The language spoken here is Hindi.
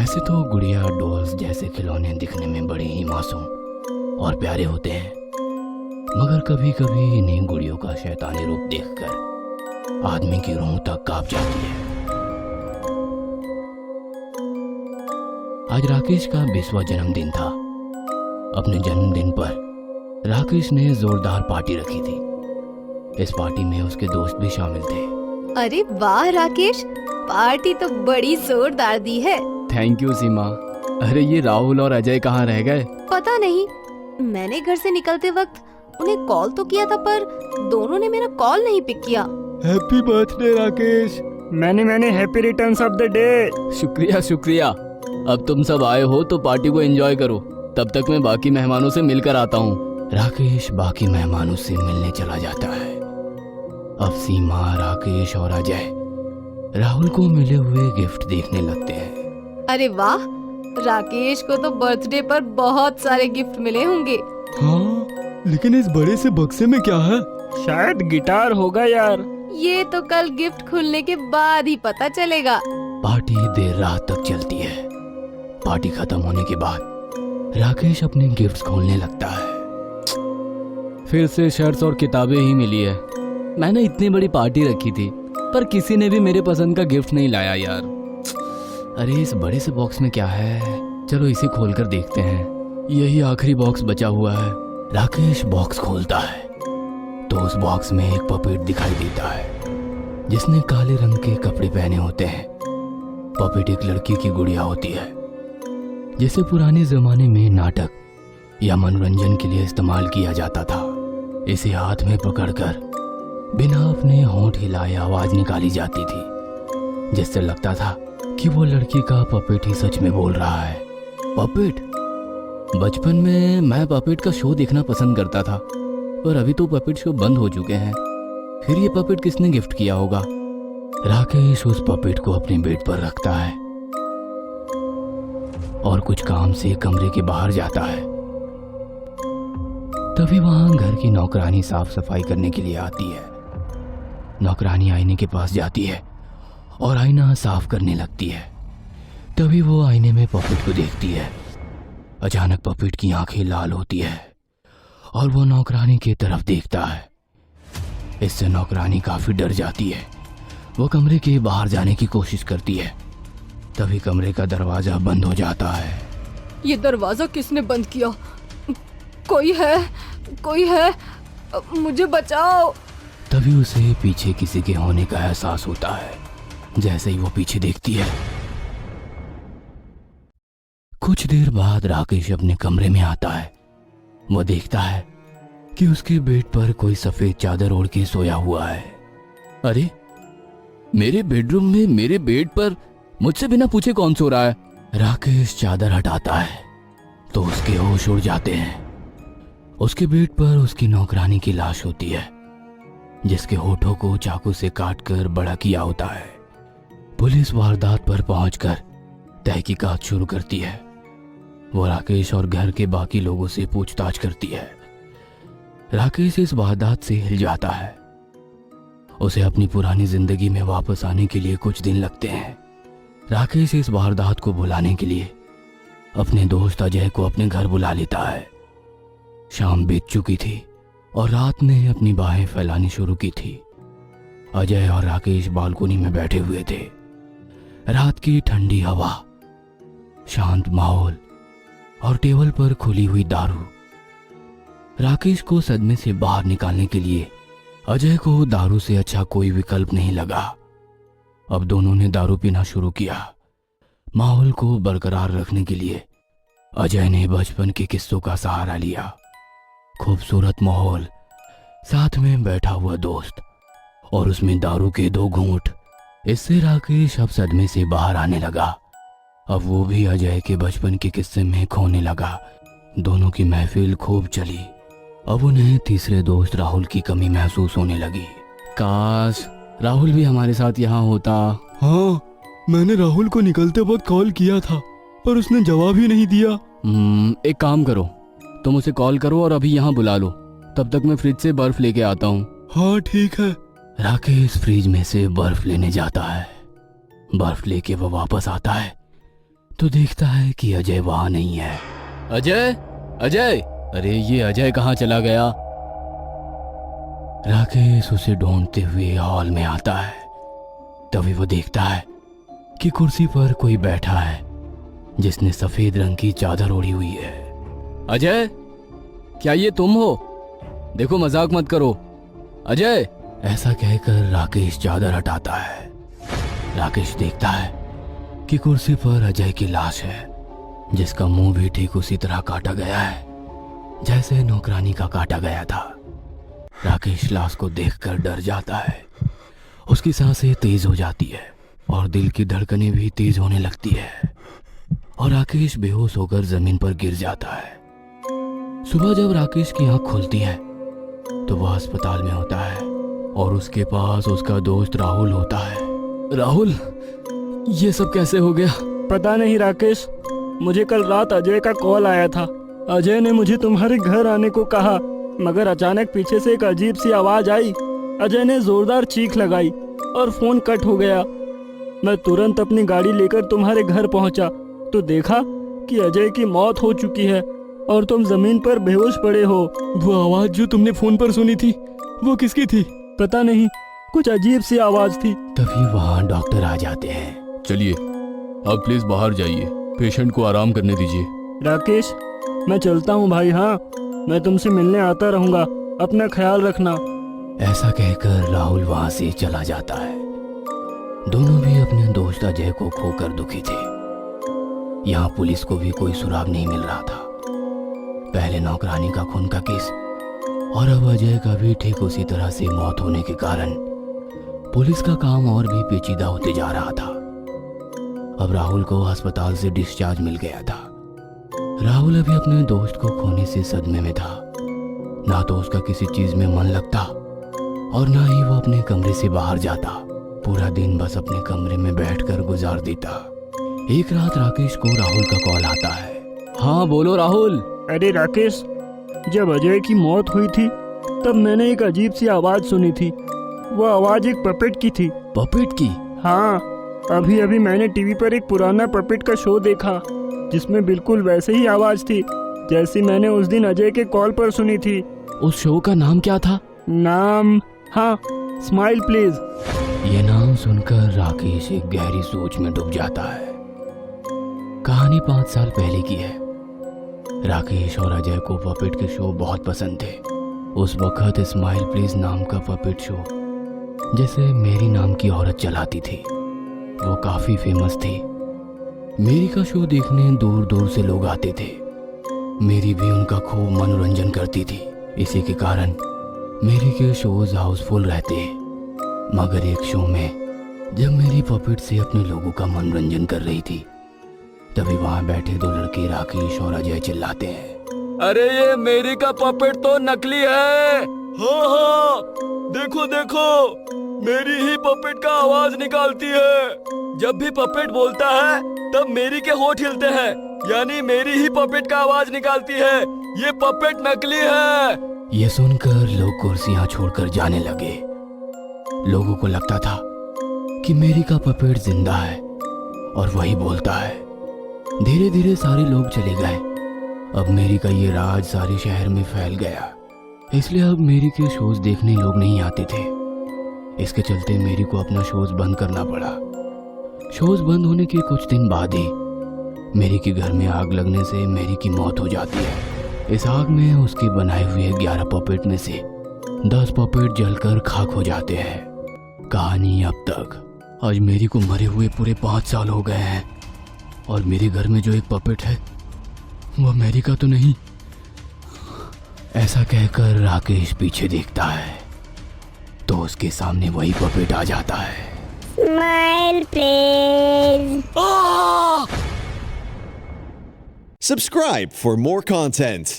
वैसे तो गुड़िया डॉल्स जैसे खिलौने दिखने में बड़े ही मासूम और प्यारे होते हैं, मगर कभी कभी इन्हीं गुड़ियों का शैतानी रूप देखकर आदमी की रूह तक कांप जाती है। आज राकेश का 20वां जन्मदिन था। अपने जन्मदिन पर राकेश ने जोरदार पार्टी रखी थी। इस पार्टी में उसके दोस्त भी शामिल थे। अरे वाह राकेश, पार्टी तो बड़ी जोरदार दी है। थैंक यू सीमा। अरे ये राहुल और अजय कहाँ रह गए? पता नहीं, मैंने घर से निकलते वक्त उन्हें कॉल तो किया था, पर दोनों ने मेरा कॉल नहीं पिक किया। Happy birthday Rakesh. मैंने happy returns of the day. शुक्रिया शुक्रिया। अब तुम सब आए हो तो पार्टी को एंजॉय करो, तब तक मैं बाकी मेहमानों से मिलकर आता हूँ। राकेश बाकी मेहमानों से मिलने चला जाता है। अब सीमा, राकेश और अजय राहुल को मिले हुए गिफ्ट देखने लगते हैं। अरे वाह, राकेश को तो बर्थडे पर बहुत सारे गिफ्ट मिले होंगे। हाँ, लेकिन इस बड़े से बक्से में क्या है? शायद गिटार होगा यार। ये तो कल गिफ्ट खुलने के बाद ही पता चलेगा। पार्टी देर रात तक चलती है। पार्टी खत्म होने के बाद राकेश अपने गिफ्ट्स खोलने लगता है। फिर से शर्ट्स और किताबें ही मिली है। मैंने इतनी बड़ी पार्टी रखी थी पर किसी ने भी मेरे पसंद का गिफ्ट नहीं लाया यार। अरे इस बड़े से बॉक्स में क्या है? चलो इसे खोलकर देखते हैं। यही आखिरी बॉक्स बचा हुआ है। राकेश बॉक्स खोलता है तो उस बॉक्स में एक पपेट दिखाई देता है जिसने काले रंग के कपड़े पहने होते हैं। पपेट एक लड़की की गुड़िया होती है जिसे पुराने जमाने में नाटक या मनोरंजन के लिए इस्तेमाल किया जाता था। इसे हाथ में पकड़कर बिना अपने होंठ हिलाए आवाज निकाली जाती थी, जिससे लगता था कि वो लड़की का पपेट ही सच में बोल रहा है। पपेट? बचपन में मैं पपेट का शो देखना पसंद करता था, पर अभी तो पपेट शो बंद हो चुके हैं। फिर ये पपेट किसने गिफ्ट किया होगा? राकेश उस पपेट को अपने बेड पर रखता है और कुछ काम से कमरे के बाहर जाता है। तभी वहां घर की नौकरानी साफ सफाई करने के लिए आती है। नौकरानी आईने के पास जाती है और आईना साफ करने लगती है। तभी वो आईने में पपेट को देखती है। अचानक पपेट की आंखें लाल होती है और वो नौकरानी की तरफ देखता है। इससे नौकरानी काफी डर जाती है। वो कमरे के बाहर जाने की कोशिश करती है। तभी कमरे का दरवाजा बंद हो जाता है। ये दरवाजा किसने बंद किया? कोई है, कोई है, मुझे बचाओ। तभी उसे पीछे किसी के होने का एहसास होता है। जैसे ही वो पीछे देखती है, कुछ देर बाद राकेश अपने कमरे में आता है। वो देखता है कि उसके बेड पर कोई सफेद चादर ओढ़ के सोया हुआ है। अरे, मेरे बेडरूम में मेरे बेड पर मुझसे बिना पूछे कौन सो रहा है? राकेश चादर हटाता है तो उसके होश उड़ जाते हैं। उसके बेड पर उसकी नौकरानी की लाश होती है जिसके होठों को चाकू से काटकर बड़ा किया होता है। पुलिस वारदात पर पहुंचकर तहकीकात शुरू करती है। वो राकेश और घर के बाकी लोगों से पूछताछ करती है। राकेश इस वारदात से हिल जाता है। उसे अपनी पुरानी जिंदगी में वापस आने के लिए कुछ दिन लगते हैं। राकेश इस वारदात को भुलाने के लिए अपने दोस्त अजय को अपने घर बुला लेता है। शाम बीत चुकी थी और रात ने अपनी बाहें फैलानी शुरू की थी। अजय और राकेश बालकोनी में बैठे हुए थे। रात की ठंडी हवा, शांत माहौल और टेबल पर खुली हुई दारू। राकेश को सदमे से बाहर निकालने के लिए अजय को दारू से अच्छा कोई विकल्प नहीं लगा। अब दोनों ने दारू पीना शुरू किया। माहौल को बरकरार रखने के लिए अजय ने बचपन के किस्सों का सहारा लिया। खूबसूरत माहौल, साथ में बैठा हुआ दोस्त और उसमें दारू के 2 घूंट। इससे राकेश अब सदमे से बाहर आने लगा। अब वो भी अजय के बचपन के किस्से में खोने लगा। दोनों की महफिल खूब चली। अब उन्हें तीसरे दोस्त राहुल की कमी महसूस होने लगी। काश राहुल भी हमारे साथ यहाँ होता। हाँ, मैंने राहुल को निकलते वक्त कॉल किया था पर उसने जवाब ही नहीं दिया। एक काम करो, तुम उसे कॉल करो और अभी यहाँ बुला लो। तब तक मैं फ्रिज से बर्फ लेके आता हूँ। हाँ ठीक है। राकेश फ्रिज में से बर्फ लेने जाता है। बर्फ लेके वो वापस आता है तो देखता है कि अजय वहां नहीं है। अजय, अजय, अरे ये अजय कहाँ चला गया? राकेश उसे ढूंढते हुए हॉल में आता है। तभी वो देखता है कि कुर्सी पर कोई बैठा है जिसने सफेद रंग की चादर ओढ़ी हुई है। अजय, क्या ये तुम हो? देखो मजाक मत करो। अजय, ऐसा कहकर राकेश चादर हटाता है। राकेश देखता है कि कुर्सी पर अजय की लाश है, जिसका मुंह भी ठीक उसी तरह काटा गया है जैसे नौकरानी का काटा गया था। राकेश लाश को देखकर डर जाता है। उसकी सांसें तेज हो जाती है और दिल की धड़कनें भी तेज होने लगती है और राकेश बेहोश होकर जमीन पर गिर जाता है। सुबह जब राकेश की आंख खुलती है तो वह अस्पताल में होता है और उसके पास उसका दोस्त राहुल होता है। राहुल, ये सब कैसे हो गया? पता नहीं राकेश, मुझे कल रात अजय का कॉल आया था। अजय ने मुझे तुम्हारे घर आने को कहा, मगर अचानक पीछे से एक अजीब सी आवाज आई। अजय ने जोरदार चीख लगाई और फोन कट हो गया। मैं तुरंत अपनी गाड़ी लेकर तुम्हारे घर पहुंचा तो देखा कि अजय की मौत हो चुकी है और तुम जमीन पर बेहोश पड़े हो। वो आवाज जो तुमने फोन पर सुनी थी, वो किसकी थी? पता नहीं, कुछ अजीब सी आवाज थी। तभी वहां डॉक्टर आ जाते हैं। चलिए, अब प्लीज बाहर जाइए, पेशेंट को आराम करने दीजिए। राकेश, मैं चलता हूँ भाई। हाँ, मैं तुमसे मिलने आता रहूंगा, अपना ख्याल रखना। ऐसा कहकर राहुल वहां से चला जाता है। दोनों भी अपने दोस्त अजय को खोकर दुखी थे। यहाँ पुलिस को भी कोई सुराग नहीं मिल रहा था। पहले नौकरानी का खून का केस और अब अजय का भी ठीक उसी तरह से मौत होने के कारण पुलिस का काम और भी पेचीदा होते जा रहा था। अब राहुल को अस्पताल से डिस्चार्ज मिल गया था। राहुल अभी अपने दोस्त को खोने से सदमे में था। ना तो उसका किसी चीज में मन लगता और ना ही वो अपने कमरे से बाहर जाता। पूरा दिन बस अपने कमरे में बैठकर गुजार देता। एक रात राकेश को राहुल का कॉल आता है। हाँ बोलो राहुल। अरे राकेश, जब अजय की मौत हुई थी तब मैंने एक अजीब सी आवाज सुनी थी। वो आवाज एक पपेट की थी। पपेट की? हाँ, अभी अभी मैंने टीवी पर एक पुराना पपेट का शो देखा जिसमें बिल्कुल वैसे ही आवाज थी जैसी मैंने उस दिन अजय के कॉल पर सुनी थी। उस शो का नाम क्या था? नाम, हाँ, स्माइल प्लीज। ये नाम सुनकर राकेश एक गहरी सोच में डूब जाता है। कहानी 5 साल पहले की है। राकेश और अजय को पपेट के शो बहुत पसंद थे। उस वक्त स्माइल प्लीज नाम का पपेट शो जैसे मेरी नाम की औरत चलाती थी, वो काफी फेमस थी। मेरी का शो देखने दूर दूर से लोग आते थे। मेरी भी उनका खूब मनोरंजन करती थी। इसी के कारण मेरी के शोज हाउसफुल रहते। मगर एक शो में जब मेरी पपेट से अपने लोगों का मनोरंजन कर रही थी तभी वहां बैठे 2 लड़के राकेश और अजय चिल्लाते हैं, अरे ये मेरी का पपेट तो नकली है। हाँ हाँ, देखो देखो, मेरी ही पपेट का आवाज निकालती है। जब भी पपेट बोलता है तब मेरी के होठ हिलते हैं, यानी मेरी ही पपेट का आवाज निकालती है। ये पपेट नकली है। ये सुनकर लोग कुर्सियां छोड़कर जाने लगे। लोगों को लगता था कि मेरी का पपेट जिंदा है और वही बोलता है। धीरे धीरे सारे लोग चले गए। अब मेरी का ये राज सारे शहर में फैल गया, इसलिए अब मेरी के शोज देखने लोग नहीं आते थे। इसके चलते मेरी को अपना शोज बंद करना पड़ा। शोज बंद होने के कुछ दिन बाद ही मेरी के घर में आग लगने से मेरी की मौत हो जाती है। इस आग में उसके बनाए हुए 11 पपेट में से 10 पपेट जलकर खाक हो जाते हैं। कहानी अब तक। आज मेरी को मरे हुए पूरे 5 साल हो गए हैं और मेरे घर में जो एक पपेट है वो मेरी का तो नहीं। ऐसा कहकर राकेश पीछे देखता है तो उसके सामने वही पपेट आ जाता है। Smile, please. Subscribe for more content.